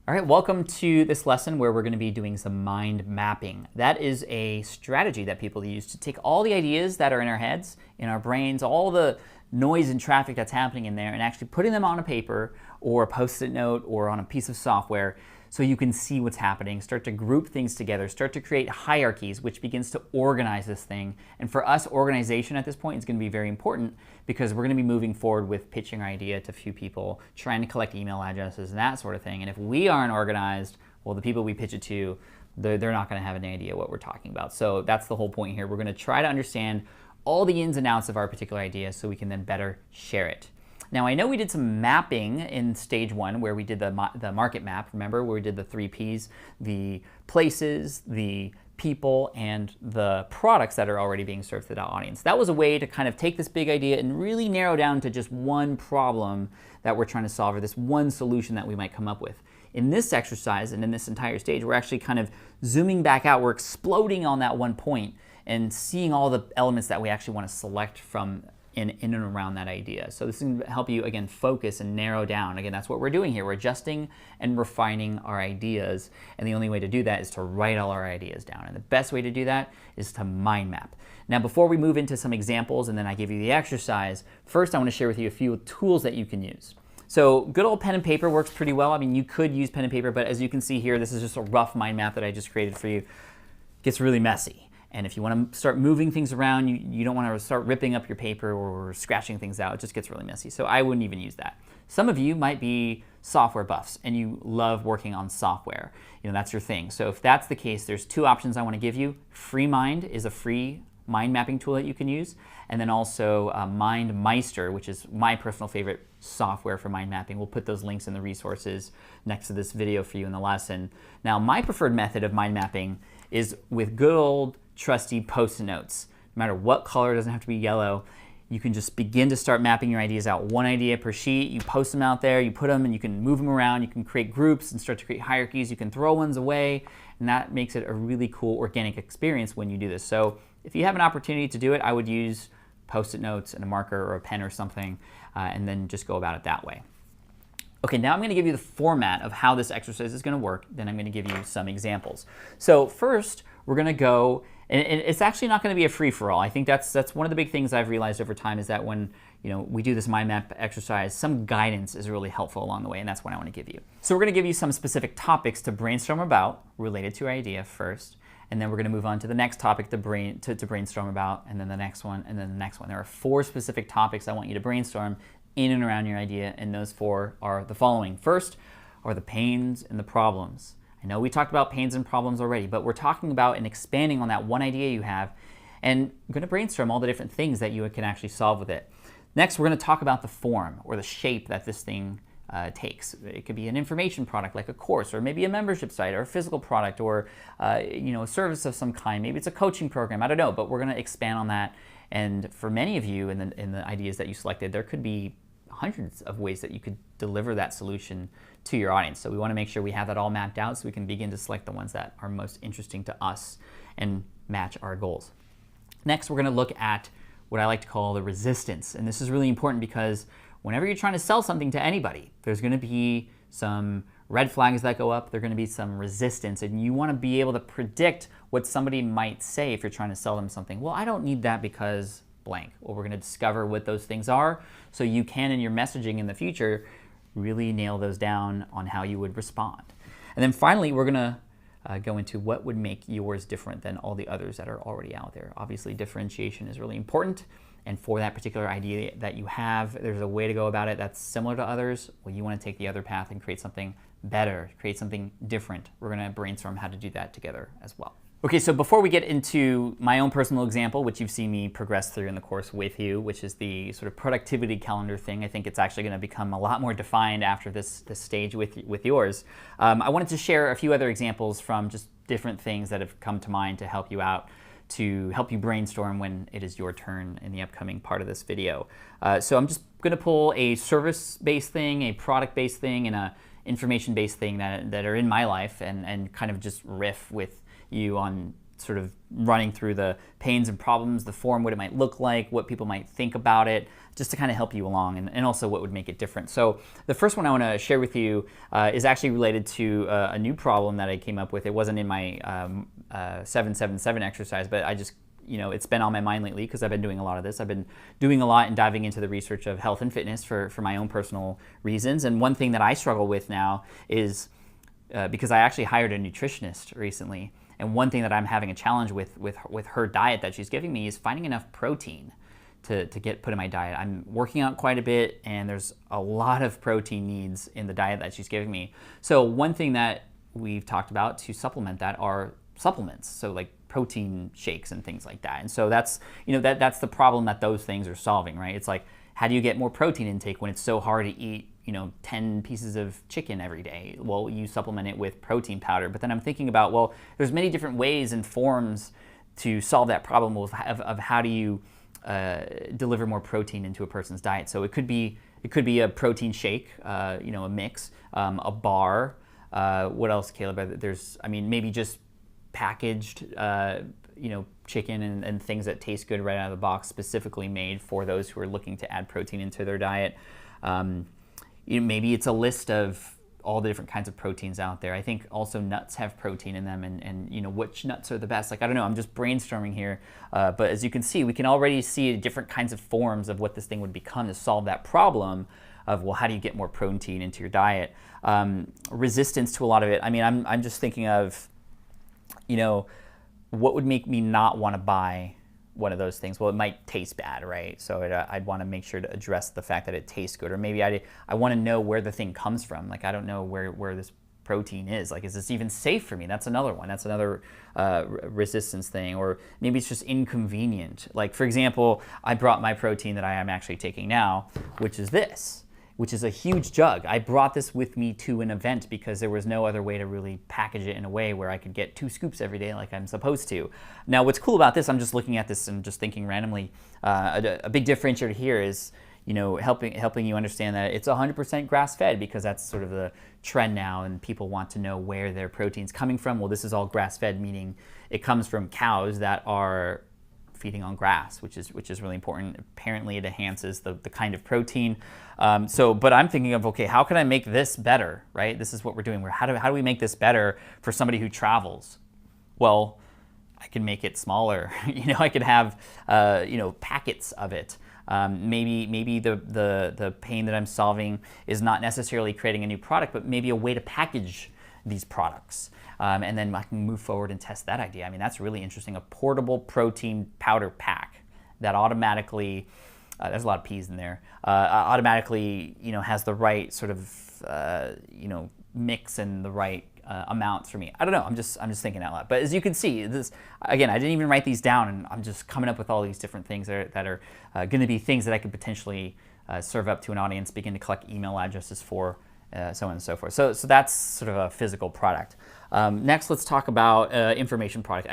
All right, welcome to this lesson where we're going to be doing some mind mapping. That is a strategy that people use to take all the ideas that are in our heads, in our brains, all the noise and traffic that's happening in there, and actually putting them on a paper or a post-it note or on a piece of software so you can see what's happening, start to group things together, start to create hierarchies, which begins to organize this thing. And for us, organization at this point is going to be very important because we're going to be moving forward with pitching our idea to a few people, trying to collect email addresses and that sort of thing. And if we aren't organized, well, the people we pitch it to, they're not going to have any idea what we're talking about. So that's the whole point here. We're going to try to understand all the ins and outs of our particular idea so we can then better share it. Now, I know we did some mapping in stage one where we did the market map, remember, where we did the 3 Ps, the places, the people, and the products that are already being served to the audience. That was a way to kind of take this big idea and really narrow down to just one problem that we're trying to solve, or this one solution that we might come up with. In this exercise and in this entire stage, we're actually kind of zooming back out. We're exploding on that one point and seeing all the elements that we actually want to select from in and around that idea. So this is going to help you, again, focus and narrow down. Again, that's what we're doing here. We're adjusting and refining our ideas, and the only way to do that is to write all our ideas down. And the best way to do that is to mind map. Now, before we move into some examples and then I give you the exercise, first I want to share with you a few tools that you can use. So good old pen and paper works pretty well. I mean, you could use pen and paper, but as you can see here, this is just a rough mind map that I just created for you. It gets really messy. And if you want to start moving things around, you don't want to start ripping up your paper or scratching things out. It just gets really messy. So I wouldn't even use that. Some of you might be software buffs and you love working on software. You know, that's your thing. So if that's the case, there's 2 options I want to give you. FreeMind is a free mind mapping tool that you can use. And then also MindMeister, which is my personal favorite software for mind mapping. We'll put those links in the resources next to this video for you in the lesson. Now, my preferred method of mind mapping is with good old trusty post-it notes. No matter what color, it doesn't have to be yellow. You can just begin to start mapping your ideas out. 1 idea per sheet. You post them out there, you put them, and you can move them around. You can create groups and start to create hierarchies. You can throw ones away, and that makes it a really cool organic experience when you do this. So if you have an opportunity to do it, I would use post-it notes and a marker or a pen or something, and then just go about it that way. Okay, now I'm going to give you the format of how this exercise is going to work. Then I'm going to give you some examples. So first, we're going to go, and it's actually not going to be a free-for-all. I think that's one of the big things I've realized over time is that when we do this mind map exercise, some guidance is really helpful along the way, and that's what I want to give you. So we're going to give you some specific topics to brainstorm about related to your idea first, and then we're going to move on to the next topic to brainstorm about, and then the next one, and then the next one. There are 4 specific topics I want you to brainstorm in and around your idea, and those 4 are the following. First are the pains and the problems. I know we talked about pains and problems already, but we're talking about and expanding on that one idea you have, and I'm going to brainstorm all the different things that you can actually solve with it. Next, we're going to talk about the form or the shape that this thing takes. It could be an information product like a course, or maybe a membership site, or a physical product, or a service of some kind. Maybe it's a coaching program. I don't know, but we're going to expand on that. And for many of you in the ideas that you selected, there could be hundreds of ways that you could deliver that solution to your audience. So we want to make sure we have that all mapped out so we can begin to select the ones that are most interesting to us and match our goals. Next, we're going to look at what I like to call the resistance. And this is really important because whenever you're trying to sell something to anybody, there's going to be some red flags that go up, there's going to be some resistance, and you want to be able to predict what somebody might say if you're trying to sell them something. Well, I don't need that because blank. Well, we're going to discover what those things are so you can, in your messaging in the future, really nail those down on how you would respond. And then finally, we're going to go into what would make yours different than all the others that are already out there. Obviously, differentiation is really important. And for that particular idea that you have, there's a way to go about it that's similar to others. Well, you want to take the other path and create something better, create something different. We're going to brainstorm how to do that together as well. Okay, so before we get into my own personal example, which you've seen me progress through in the course with you, which is the sort of productivity calendar thing, I think it's actually going to become a lot more defined after this stage with yours. I wanted to share a few other examples from just different things that have come to mind to help you out, to help you brainstorm when it is your turn in the upcoming part of this video. So I'm just going to pull a service-based thing, a product-based thing, and a information-based thing that are in my life and kind of just riff with you on sort of running through the pains and problems, the form, what it might look like, what people might think about it, just to kind of help you along, and also what would make it different. So the first one I want to share with you is actually related to a new problem that I came up with. It wasn't in my 777 exercise, but I just, it's been on my mind lately because I've been doing a lot of this. I've been doing a lot and diving into the research of health and fitness for my own personal reasons. And one thing that I struggle with now is because I actually hired a nutritionist recently, and one thing that I'm having a challenge with her diet that she's giving me is finding enough protein to get put in my diet. I'm working out quite a bit, and there's a lot of protein needs in the diet that she's giving me. So one thing that we've talked about to supplement that are supplements, so like protein shakes and things like that. And so that's that's the problem that those things are solving, right? It's like, how do you get more protein intake when it's so hard to eat 10 pieces of chicken every day? Well, you supplement it with protein powder. But then I'm thinking about, well, there's many different ways and forms to solve that problem of how do you deliver more protein into a person's diet. So it could be a protein shake, a mix, a bar. What else, Caleb? Maybe just packaged, chicken and things that taste good right out of the box, specifically made for those who are looking to add protein into their diet. Maybe it's a list of all the different kinds of proteins out there. I think also nuts have protein in them, and which nuts are the best. Like, I don't know, I'm just brainstorming here. But as you can see, we can already see different kinds of forms of what this thing would become to solve that problem of, well, how do you get more protein into your diet? Resistance to a lot of it. I mean, I'm just thinking of, what would make me not want to buy one of those things? Well, it might taste bad, right? So I'd want to make sure to address the fact that it tastes good. Or maybe I want to know where the thing comes from. Like, I don't know where this protein is. Like, is this even safe for me? That's another one. That's another resistance thing. Or maybe it's just inconvenient. Like, for example, I brought my protein that I am actually taking now, which is this, which is a huge jug. I brought this with me to an event because there was no other way to really package it in a way where I could get 2 scoops every day like I'm supposed to. Now, what's cool about this, I'm just looking at this and just thinking randomly, a big differentiator here is, helping you understand that it's 100% grass-fed, because that's sort of the trend now, and people want to know where their protein's coming from. Well, this is all grass-fed, meaning it comes from cows that are feeding on grass, which is really important. Apparently, it enhances the kind of protein. But I'm thinking of, okay, how can I make this better, right? This is what we're doing. How do we make this better for somebody who travels? Well, I can make it smaller. I could have packets of it. Maybe the pain that I'm solving is not necessarily creating a new product, but maybe a way to package these products. And then I can move forward and test that idea. I mean, that's really interesting. A portable protein powder pack that automatically, there's a lot of P's in there, automatically, has the right sort of, mix and the right amounts for me. I don't know. I'm just thinking out loud. But as you can see, this, again, I didn't even write these down, and I'm just coming up with all these different things that are going to be things that I could potentially serve up to an audience, begin to collect email addresses for, so on and so forth. So that's sort of a physical product. Next, let's talk about information product.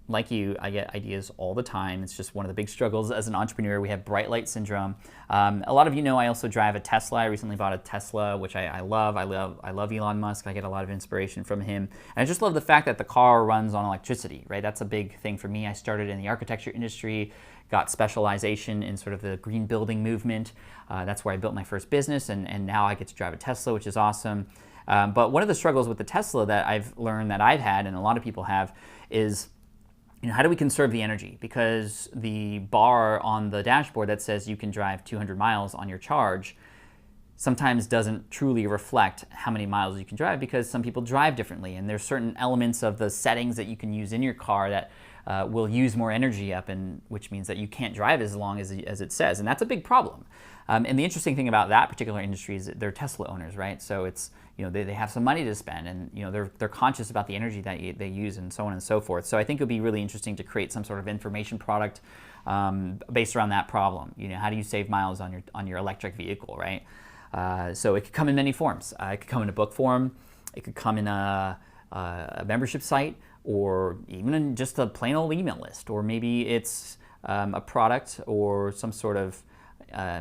Like you, I get ideas all the time. It's just one of the big struggles as an entrepreneur. We have bright light syndrome. A lot of you know I also drive a Tesla. I recently bought a Tesla, which I love. I love Elon Musk. I get a lot of inspiration from him. And I just love the fact that the car runs on electricity, right? That's a big thing for me. I started in the architecture industry, got specialization in sort of the green building movement. That's where I built my first business, and now I get to drive a Tesla, which is awesome. But one of the struggles with the Tesla that I've learned that I've had, and a lot of people have, is how do we conserve the energy? Because the bar on the dashboard that says you can drive 200 miles on your charge sometimes doesn't truly reflect how many miles you can drive, because some people drive differently, and there's certain elements of the settings that you can use in your car that will use more energy up, and which means that you can't drive as long as it says, and that's a big problem. And the interesting thing about that particular industry is that they're Tesla owners, right? So it's, they have some money to spend, and they're conscious about the energy that they use, and so on and so forth. So I think it would be really interesting to create some sort of information product based around that problem. How do you save miles on your electric vehicle, right? So it could come in many forms. It could come in a book form. It could come in a membership site, or even in just a plain old email list, or maybe it's a product or some sort of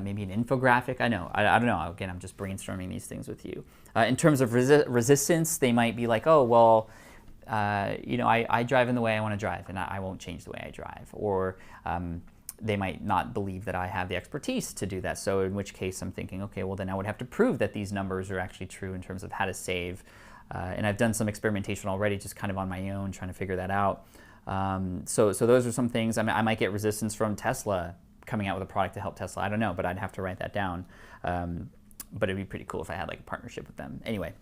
maybe an infographic. I don't know. Again, I'm just brainstorming these things with you. In terms of resistance, they might be like, oh, well, you know, I drive in the way I want to drive, and I won't change the way I drive. Or they might not believe that I have the expertise to do that. So in which case I'm thinking, okay, well then I would have to prove that these numbers are actually true in terms of how to save. And I've done some experimentation already, just kind of on my own, trying to figure that out. So those are some things. I mean, I might get resistance from Tesla coming out with a product to help Tesla. I don't know, but I'd have to write that down. But it'd be pretty cool if I had like a partnership with them. Anyway,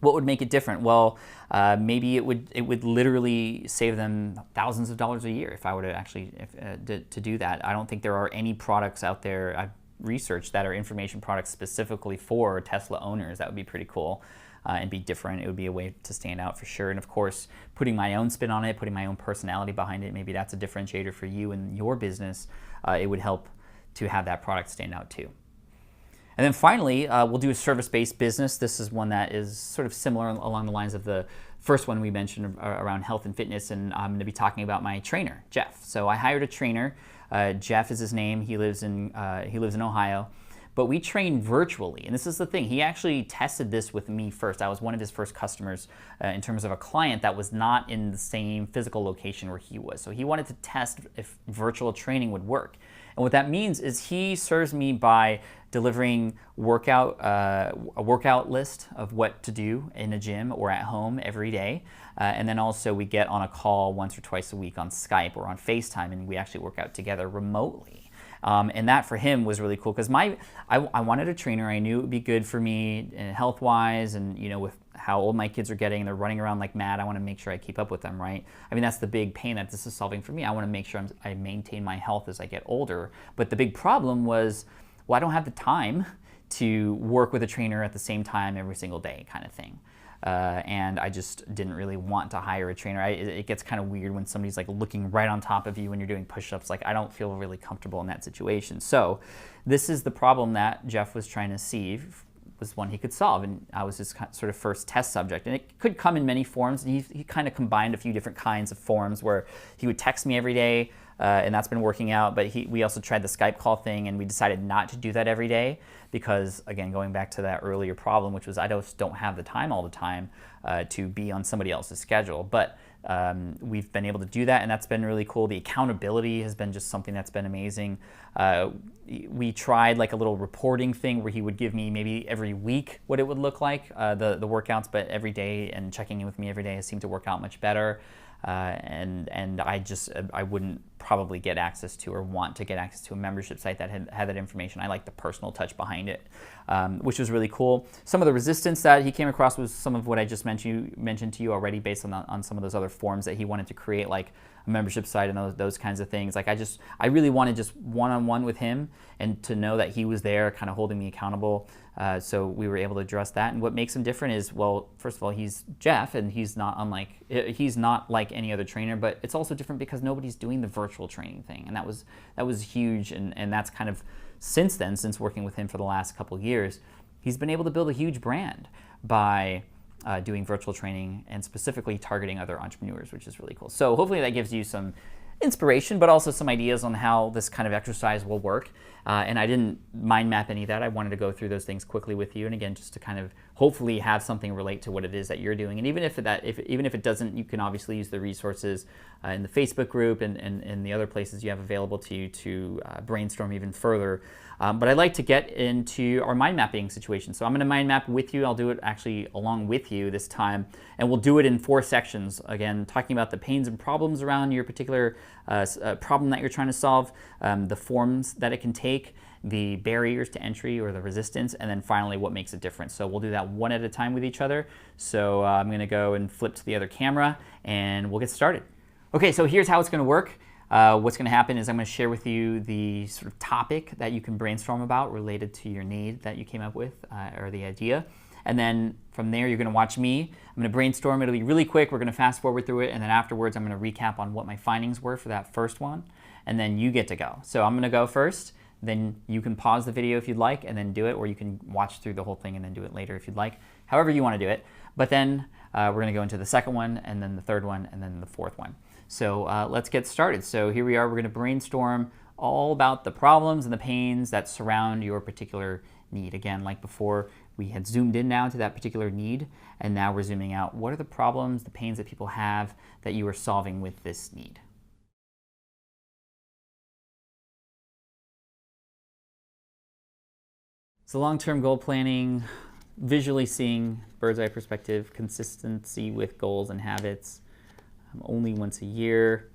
what would make it different? Well, maybe it would literally save them thousands of dollars a year if I were to actually to do that. I don't think there are any products out there I've researched that are information products specifically for Tesla owners. That would be pretty cool. And be different. It would be a way to stand out for sure. And of course, putting my own spin on it, putting my own personality behind it, maybe that's a differentiator for you and your business. It would help to have that product stand out too. And then finally, we'll do a service-based business. This is one that is sort of similar along the lines of the first one we mentioned around health and fitness, and I'm going to be talking about my trainer, Jeff. So I hired a trainer. Jeff is his name. He lives in Ohio. But we train virtually, and this is the thing. He actually tested this with me first. I was one of his first customers in terms of a client that was not in the same physical location where he was. So he wanted to test if virtual training would work. And what that means is he serves me by delivering a workout list of what to do in a gym or at home every day. And then also we get on a call once or twice a week on Skype or on FaceTime, and we actually work out together remotely. And that for him was really cool because I wanted a trainer. I knew it would be good for me health-wise, and you know, with how old my kids are getting, they're running around like mad. I want to make sure I keep up with them, right? I mean, that's the big pain that this is solving for me. I want to make sure I maintain my health as I get older. But the big problem was, well, I don't have the time to work with a trainer at the same time every single day, kind of thing. And I just didn't really want to hire a trainer. It gets kind of weird when somebody's like looking right on top of you when you're doing push-ups. Like, I don't feel really comfortable in that situation. So this is the problem that Jeff was trying to see, was one he could solve. And I was his sort of first test subject. And it could come in many forms. And he kind of combined a few different kinds of forms where he would text me every day, and that's been working out. But we also tried the Skype call thing, and we decided not to do that every day because, again, going back to that earlier problem, which was I just don't have the time all the time to be on somebody else's schedule. But we've been able to do that, and that's been really cool. The accountability has been just something that's been amazing. We tried like a little reporting thing where he would give me maybe every week what it would look like, the workouts, but every day, and checking in with me every day has seemed to work out much better. And I wouldn't probably get access to or want to get access to a membership site that had that information. I like the personal touch behind it, which was really cool. Some of the resistance that he came across was some of what I just mentioned to you already, based on some of those other forms that he wanted to create, like a membership site and those kinds of things. Like I really wanted just one-on-one with him, and to know that he was there kind of holding me accountable. So we were able to address that. And what makes him different is, well, first of all, he's Jeff, and he's not like any other trainer, but it's also different because nobody's doing the virtual training thing. And that was huge. And that's kind of since working with him for the last couple of years, he's been able to build a huge brand by doing virtual training and specifically targeting other entrepreneurs, which is really cool. So hopefully that gives you some inspiration, but also some ideas on how this kind of exercise will work. And I didn't mind map any of that. I wanted to go through those things quickly with you, and again, just to kind of hopefully have something relate to what it is that you're doing. And even if it doesn't, you can obviously use the resources in the Facebook group and the other places you have available to you to brainstorm even further. But I'd like to get into our mind mapping situation. So I'm going to mind map with you. I'll do it actually along with you this time, and we'll do it in 4 sections. Again, talking about the pains and problems around your particular problem that you're trying to solve, the forms that it can take, the barriers to entry or the resistance, and then finally what makes it different. So we'll do that one at a time with each other. So I'm going to go and flip to the other camera, and we'll get started. Okay, so here's how it's going to work. What's going to happen is I'm going to share with you the sort of topic that you can brainstorm about related to your need that you came up with, or the idea. And then from there, you're going to watch me. I'm going to brainstorm. It'll be really quick. We're going to fast forward through it. And then afterwards, I'm going to recap on what my findings were for that first one. And then you get to go. So I'm going to go first. Then you can pause the video if you'd like and then do it, or you can watch through the whole thing and then do it later if you'd like. However you want to do it. But then we're going to go into the second one, and then the third one, and then the fourth one. So let's get started. So here we are. We're going to brainstorm all about the problems and the pains that surround your particular need. Again, like before, we had zoomed in now to that particular need, and now we're zooming out. What are the problems, the pains that people have that you are solving with this need? So long-term goal planning, visually seeing, bird's eye perspective, consistency with goals and habits, only once a year,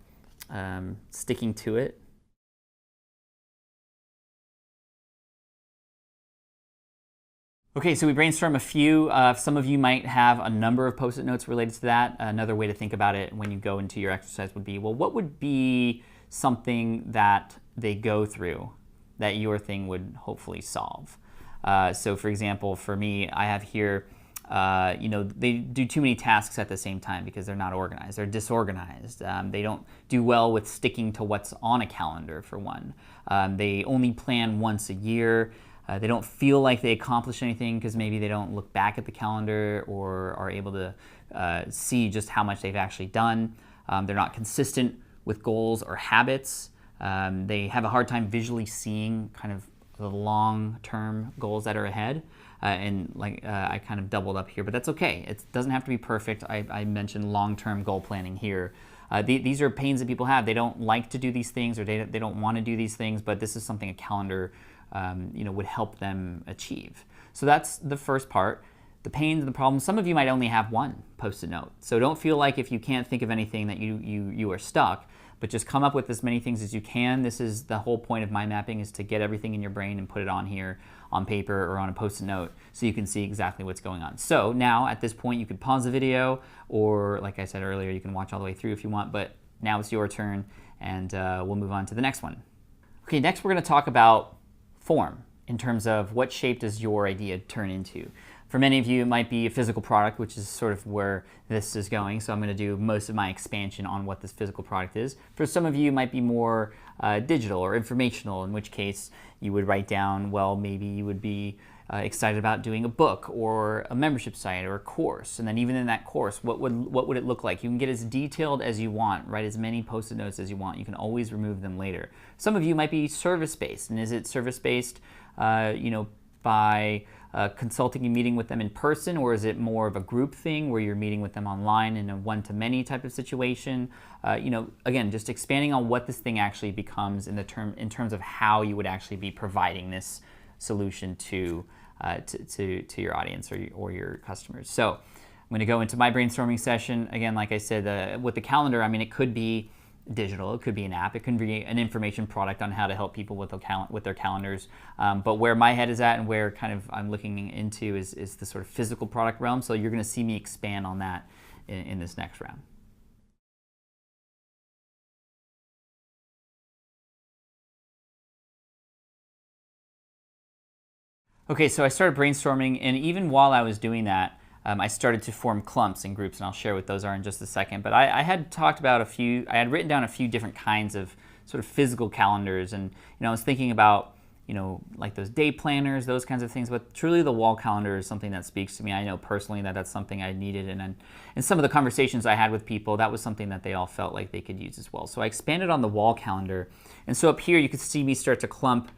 sticking to it. Okay, so we brainstorm a few. Some of you might have a number of Post-it notes related to that. Another way to think about it when you go into your exercise would be, well, what would be something that they go through that your thing would hopefully solve? So for example, for me, I have here, they do too many tasks at the same time because they're not organized. They're disorganized. They don't do well with sticking to what's on a calendar, for one. They only plan once a year. They don't feel like they accomplish anything because maybe they don't look back at the calendar or are able to see just how much they've actually done. They're not consistent with goals or habits. They have a hard time visually seeing kind of the long-term goals that are ahead. I kind of doubled up here, but that's okay. It doesn't have to be perfect. I mentioned long-term goal planning here. These are pains that people have. They don't like to do these things, or they don't want to do these things, but this is something a calendar would help them achieve. So that's the first part. The pains and the problems. Some of you might only have one Post-it note. So don't feel like if you can't think of anything that you are stuck, but just come up with as many things as you can. This is the whole point of mind mapping, is to get everything in your brain and put it on here on paper or on a Post-it note so you can see exactly what's going on. So now at this point you could pause the video, or like I said earlier, you can watch all the way through if you want, but now it's your turn, and we'll move on to the next one. Okay, next we're going to talk about form in terms of what shape does your idea turn into. For many of you, it might be a physical product, which is sort of where this is going. So I'm going to do most of my expansion on what this physical product is. For some of you, it might be more digital or informational, in which case you would write down, well, maybe you would be excited about doing a book or a membership site or a course. And then even in that course, what would it look like? You can get as detailed as you want, write as many Post-it notes as you want. You can always remove them later. Some of you might be service-based. And is it service-based, by consulting and meeting with them in person, or is it more of a group thing where you're meeting with them online in a one-to-many type of situation? Again, just expanding on what this thing actually becomes in terms of how you would actually be providing this solution to your audience or your customers. So I'm going to go into my brainstorming session. Again, like I said, with the calendar, I mean, it could be digital, it could be an app, it could be an information product on how to help people with their calendars. But where my head is at and where kind of I'm looking into is the sort of physical product realm. So you're going to see me expand on that in this next round. Okay, so I started brainstorming, and even while I was doing that, I started to form clumps and groups, and I'll share what those are in just a second. But I had talked about I had written down a few different kinds of sort of physical calendars, and I was thinking about like those day planners, those kinds of things. But truly, the wall calendar is something that speaks to me. I know personally that that's something I needed, and in some of the conversations I had with people, that was something that they all felt like they could use as well. So I expanded on the wall calendar, and so up here you could see me start to clump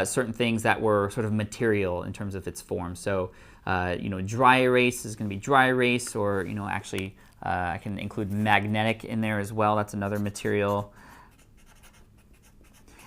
certain things that were sort of material in terms of its form. So dry erase is going to be dry erase, or actually I can include magnetic in there as well. That's another material.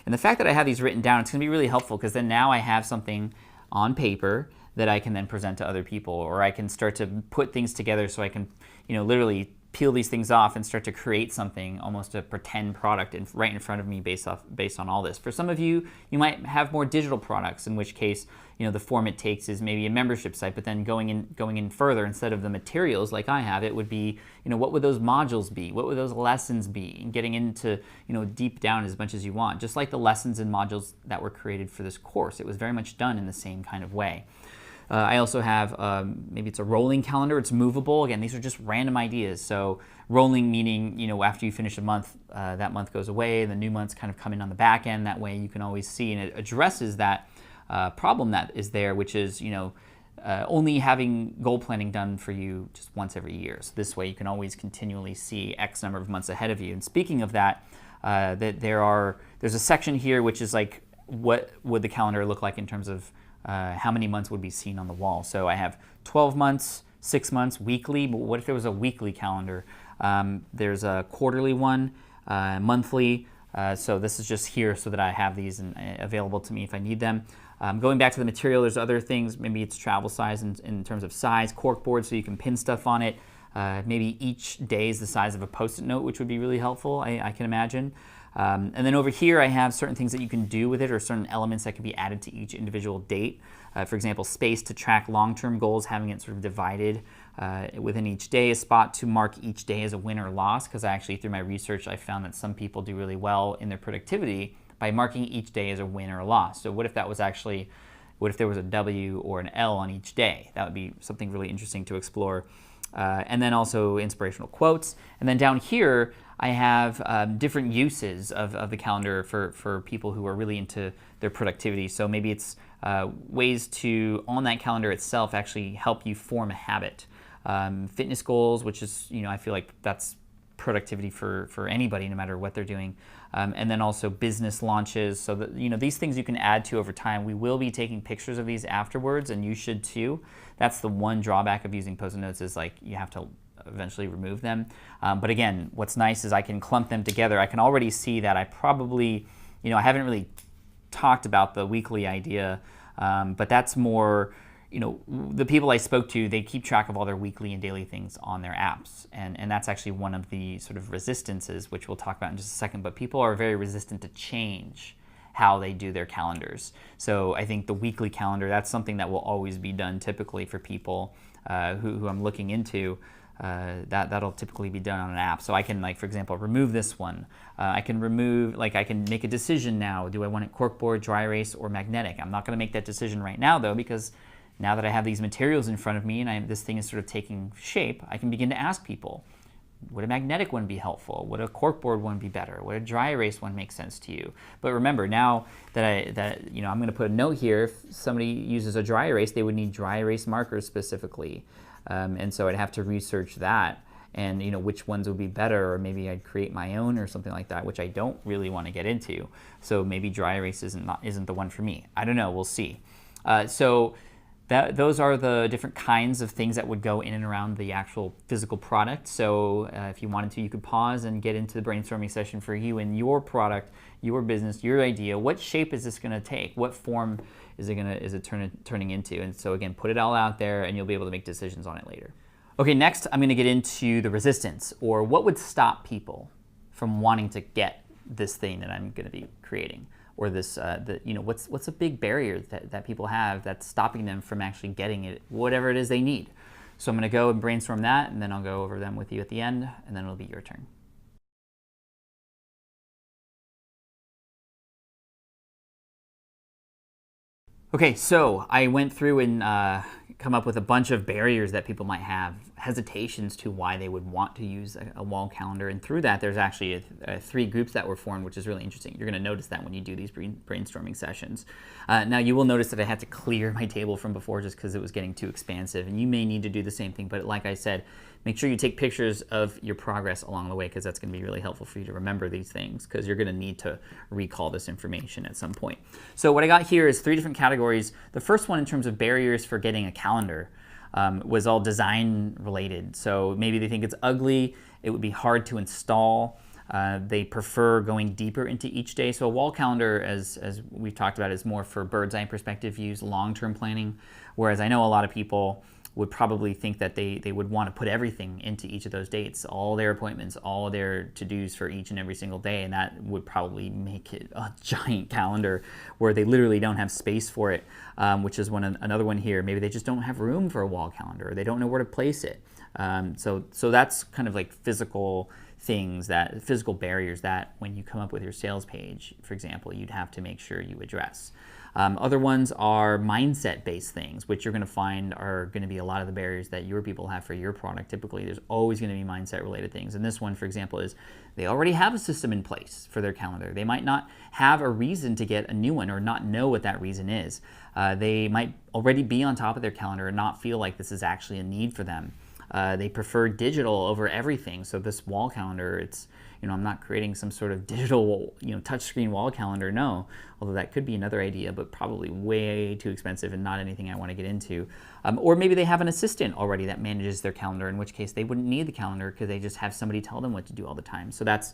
And the fact that I have these written down, it's going to be really helpful, because then now I have something on paper that I can then present to other people, or I can start to put things together so I can literally peel these things off and start to create something, almost a pretend product right in front of me based on all this. For some of you, you might have more digital products, in which case the form it takes is maybe a membership site, but then going in further, instead of the materials like I have, it would be what would those modules be? What would those lessons be? And getting into deep down as much as you want. Just like the lessons and modules that were created for this course, it was very much done in the same kind of way. I also have, maybe it's a rolling calendar, it's movable. Again, these are just random ideas. So rolling meaning, after you finish a month, that month goes away, the new months kind of come in on the back end. That way you can always see, and it addresses that problem that is there, which is, only having goal planning done for you just once every year. So this way you can always continually see X number of months ahead of you. And speaking of that, there's a section here which is like, what would the calendar look like in terms of how many months would be seen on the wall. So I have 12 months, 6 months, weekly, but what if there was a weekly calendar? There's a quarterly one, monthly, so this is just here so that I have these available to me if I need them. Going back to the material, there's other things. Maybe it's travel size in terms of size, corkboard so you can pin stuff on it. Maybe each day is the size of a Post-it note, which would be really helpful, I can imagine. And then over here I have certain things that you can do with it, or certain elements that can be added to each individual date. For example, space to track long-term goals, having it sort of divided within each day, a spot to mark each day as a win or loss, because actually through my research I found that some people do really well in their productivity by marking each day as a win or a loss. So what if there was a W or an L on each day? That would be something really interesting to explore. And then also inspirational quotes. And then down here I have different uses of the calendar for people who are really into their productivity. So maybe it's ways to, on that calendar itself, actually help you form a habit. Fitness goals, which is, I feel like that's productivity for anybody, no matter what they're doing. And then also business launches, so that these things you can add to over time. We will be taking pictures of these afterwards, and you should too. That's the one drawback of using Post-it notes, is like you have to eventually remove them. But again, what's nice is I can clump them together. I can already see that I probably, I haven't really talked about the weekly idea, but that's more, the people I spoke to, they keep track of all their weekly and daily things on their apps. And that's actually one of the sort of resistances, which we'll talk about in just a second, but people are very resistant to change how they do their calendars. So I think the weekly calendar, that's something that will always be done typically for people who I'm looking into. That'll typically be done on an app. So I can, like, for example, remove this one. I can make a decision now. Do I want it corkboard, dry erase, or magnetic? I'm not going to make that decision right now, though, because now that I have these materials in front of me and this thing is sort of taking shape, I can begin to ask people, would a magnetic one be helpful? Would a corkboard one be better? Would a dry erase one make sense to you? But remember, now that I'm going to put a note here, if somebody uses a dry erase, they would need dry erase markers specifically. And so I'd have to research that and which ones would be better, or maybe I'd create my own or something like that, which I don't really want to get into. So maybe dry erase isn't the one for me. I don't know, we'll see. Those are the different kinds of things that would go in and around the actual physical product. So if you wanted to, you could pause and get into the brainstorming session for you and your product, your business, your idea. What shape is this going to take? What form is it turning into? And so again, put it all out there and you'll be able to make decisions on it later. Okay, next I'm going to get into the resistance, or what would stop people from wanting to get this thing that I'm going to be creating. Or this, what's a big barrier that people have that's stopping them from actually getting it, whatever it is they need. So I'm going to go and brainstorm that, and then I'll go over them with you at the end, and then it'll be your turn. Okay, so I went through and come up with a bunch of barriers that people might have, hesitations to why they would want to use a wall calendar. And through that, there's actually 3 groups that were formed, which is really interesting. You're going to notice that when you do these brainstorming sessions. Now, you will notice that I had to clear my table from before just because it was getting too expansive. And you may need to do the same thing. But like I said, make sure you take pictures of your progress along the way, because that's going to be really helpful for you to remember these things, because you're going to need to recall this information at some point. So what I got here is 3 different categories. The first one, in terms of barriers for getting a calendar, was all design related. So maybe they think it's ugly, it would be hard to install. They prefer going deeper into each day. So a wall calendar, as we've talked about, is more for bird's eye perspective views, long-term planning. Whereas I know a lot of people would probably think that they would want to put everything into each of those dates, all their appointments, all their to-dos for each and every single day, and that would probably make it a giant calendar where they literally don't have space for it, which is another one here. Maybe they just don't have room for a wall calendar, or they don't know where to place it. So that's kind of like physical things, physical barriers that when you come up with your sales page, for example, you'd have to make sure you address. Other ones are mindset-based things, which you're going to find are going to be a lot of the barriers that your people have for your product. Typically, there's always going to be mindset-related things. And this one, for example, is they already have a system in place for their calendar. They might not have a reason to get a new one, or not know what that reason is. They might already be on top of their calendar and not feel like this is actually a need for them. They prefer digital over everything. So this wall calendar, it's, I'm not creating some sort of digital, touchscreen wall calendar, no. Although that could be another idea, but probably way too expensive and not anything I want to get into. Or maybe they have an assistant already that manages their calendar, in which case they wouldn't need the calendar because they just have somebody tell them what to do all the time. So that's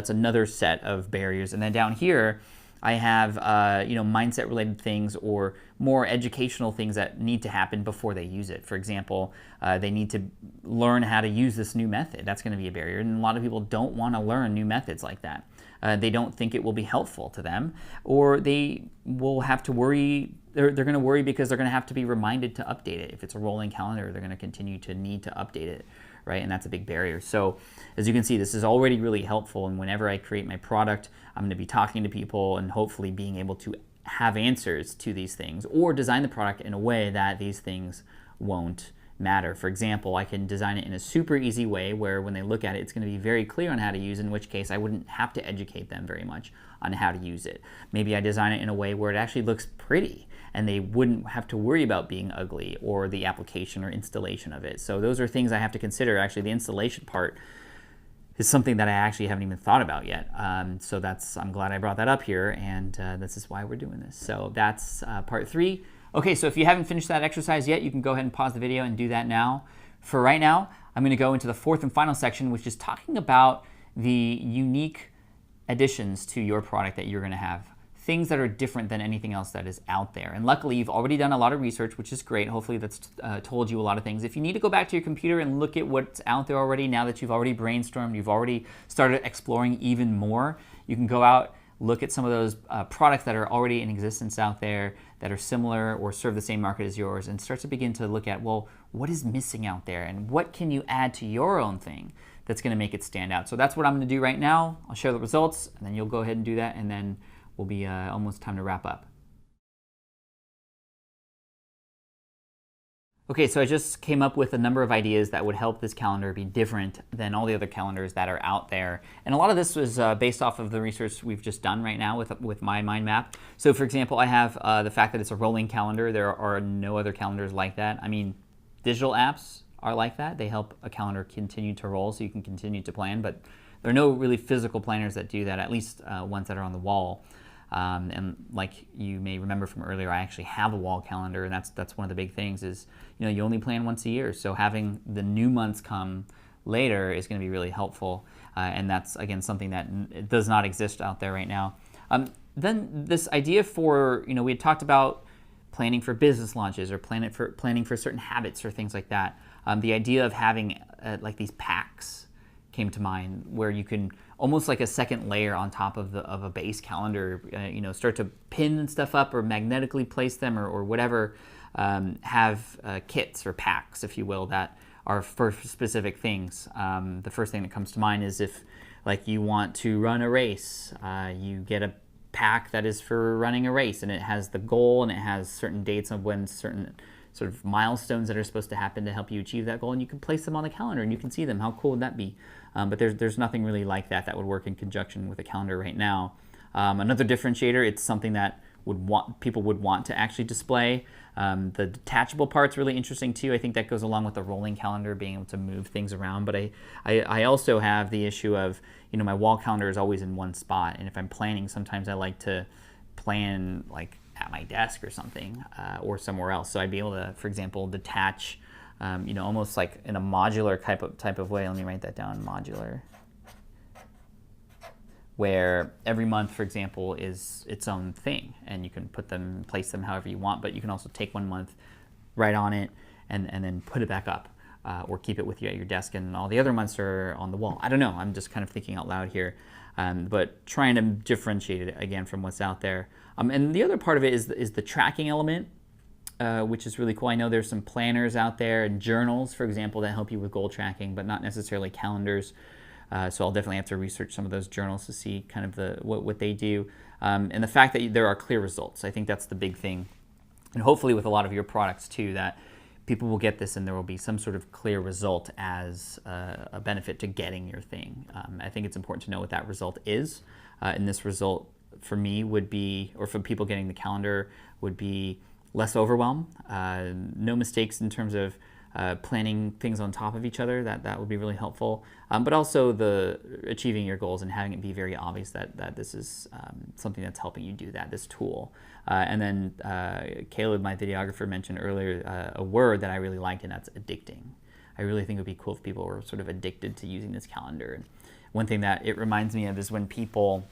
another set of barriers. And then down here, I have mindset related things or more educational things that need to happen before they use it. For example, they need to learn how to use this new method. That's going to be a barrier, and a lot of people don't want to learn new methods like that. They don't think it will be helpful to them, or they will have to worry. They're going to worry because they're going to have to be reminded to update it. If it's a rolling calendar, they're going to continue to need to update it, right? And that's a big barrier. So as you can see, this is already really helpful. And whenever I create my product, I'm going to be talking to people and hopefully being able to have answers to these things, or design the product in a way that these things won't matter. For example, I can design it in a super easy way where when they look at it, it's going to be very clear on how to use, in which case I wouldn't have to educate them very much on how to use it. Maybe I design it in a way where it actually looks pretty and they wouldn't have to worry about being ugly or the application or installation of it. So those are things I have to consider. Actually, the installation part is something that I actually haven't even thought about yet. So I'm glad I brought that up here, and this is why we're doing this. So that's part 3. Okay, so if you haven't finished that exercise yet, you can go ahead and pause the video and do that now. For right now, I'm going to go into the 4th and final section, which is talking about the unique additions to your product that you're going to have. Things that are different than anything else that is out there. And luckily, you've already done a lot of research, which is great. Hopefully that's told you a lot of things. If you need to go back to your computer and look at what's out there already, now that you've already brainstormed, you've already started exploring even more, you can go out, look at some of those products that are already in existence out there that are similar or serve the same market as yours, and start to begin to look at, well, what is missing out there and what can you add to your own thing that's going to make it stand out. So that's what I'm going to do right now. I'll share the results, and then you'll go ahead and do that, and then will be almost time to wrap up. Okay, so I just came up with a number of ideas that would help this calendar be different than all the other calendars that are out there. And a lot of this was based off of the research we've just done right now with my mind map. So for example, I have the fact that it's a rolling calendar. There are no other calendars like that. I mean, digital apps are like that. They help a calendar continue to roll so you can continue to plan, but there are no really physical planners that do that, at least ones that are on the wall. And like you may remember from earlier, I actually have a wall calendar, and that's one of the big things is, you only plan once a year. So having the new months come later is going to be really helpful. And that's, again, something that does not exist out there right now. Then this idea for, we had talked about planning for business launches or planning for certain habits or things like that. The idea of having like these packs came to mind, where you can almost like a second layer on top of a base calendar, start to pin stuff up or magnetically place them or whatever, have kits or packs, if you will, that are for specific things. The first thing that comes to mind is if like you want to run a race, you get a pack that is for running a race, and it has the goal and it has certain dates of when certain sort of milestones that are supposed to happen to help you achieve that goal, and you can place them on the calendar and you can see them. How cool would that be? But there's nothing really like that would work in conjunction with a calendar right now. Another differentiator, it's something that people would want to actually display. The detachable part's really interesting too. I think that goes along with the rolling calendar, being able to move things around. But I also have the issue of, my wall calendar is always in one spot, and if I'm planning, sometimes I like to plan like at my desk or something, or somewhere else. So I'd be able to, for example, detach, almost like in a modular type of way. Let me write that down, modular. Where every month, for example, is its own thing, and you can place them however you want, but you can also take one month, write on it, and then put it back up, or keep it with you at your desk, and all the other months are on the wall. I don't know, I'm just kind of thinking out loud here, but trying to differentiate it again from what's out there. And the other part of it is the tracking element, which is really cool. I know there's some planners out there and journals, for example, that help you with goal tracking, but not necessarily calendars. So I'll definitely have to research some of those journals to see kind of what they do. And the fact that there are clear results. I think that's the big thing. And hopefully with a lot of your products too, that people will get this and there will be some sort of clear result as a benefit to getting your thing. I think it's important to know what that result is. And this result for me would be, or for people getting the calendar, would be less overwhelm, no mistakes in terms of planning things on top of each other, that would be really helpful. But also the achieving your goals and having it be very obvious that this is something that's helping you do that, this tool. And then Caleb, my videographer, mentioned earlier a word that I really liked, and that's addicting. I really think it would be cool if people were sort of addicted to using this calendar. And one thing that it reminds me of is when people,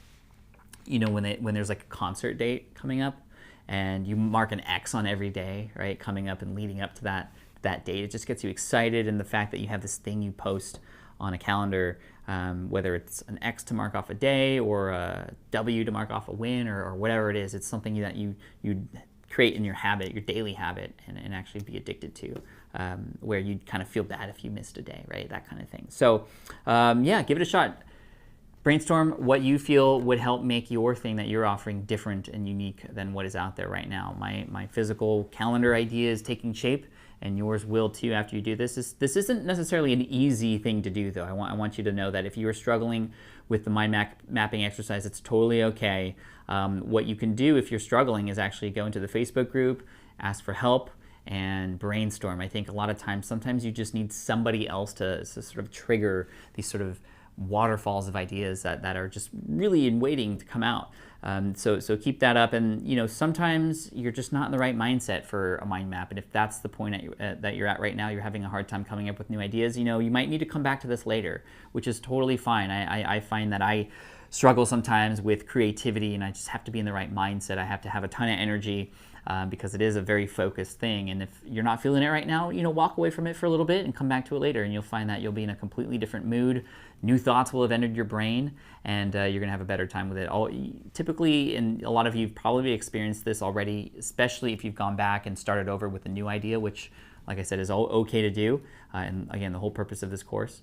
you know, when there's like a concert date coming up, and you mark an X on every day, right, coming up and leading up to that date. It just gets you excited, and the fact that you have this thing you post on a calendar, whether it's an X to mark off a day or a W to mark off a win or whatever it is, it's something that you create in your habit, your daily habit, and actually be addicted to, where you'd kind of feel bad if you missed a day, right, that kind of thing. So yeah, give it a shot. Brainstorm what you feel would help make your thing that you're offering different and unique than what is out there right now. My physical calendar idea is taking shape, and yours will too after you do this. This isn't necessarily an easy thing to do, though. I want you to know that if you are struggling with the mind mapping exercise, it's totally okay. What you can do if you're struggling is actually go into the Facebook group, ask for help, and brainstorm. I think a lot of times, sometimes you just need somebody else to sort of trigger these sort of waterfalls of ideas that are just really in waiting to come out. So keep that up, and you know, sometimes you're just not in the right mindset for a mind map, and if that's the point that you're at right now, you're having a hard time coming up with new ideas, you know, you might need to come back to this later, which is totally fine. I find that I struggle sometimes with creativity, and I just have to be in the right mindset. I have to have a ton of energy, because it is a very focused thing, and if you're not feeling it right now, you know, walk away from it for a little bit and come back to it later, and you'll find that you'll be in a completely different mood. New thoughts will have entered your brain, and you're gonna have a better time with it. Typically, and a lot of you have probably experienced this already, especially if you've gone back and started over with a new idea, which, like I said, is all okay to do. And again, the whole purpose of this course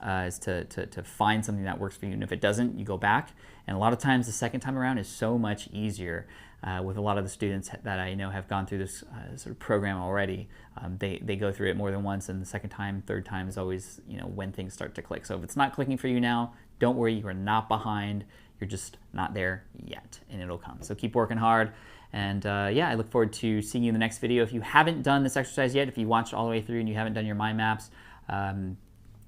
is to find something that works for you. And if it doesn't, you go back. And a lot of times, the second time around is so much easier. With a lot of the students that I know have gone through this sort of program already, they go through it more than once, and the second time, third time is always, you know, when things start to click. So if it's not clicking for you now, don't worry, you are not behind. You're just not there yet, and it'll come. So keep working hard, and yeah, I look forward to seeing you in the next video. If you haven't done this exercise yet, if you watched all the way through and you haven't done your mind maps, do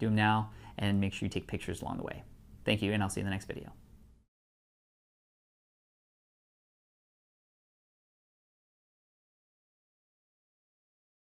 them now, and make sure you take pictures along the way. Thank you, and I'll see you in the next video.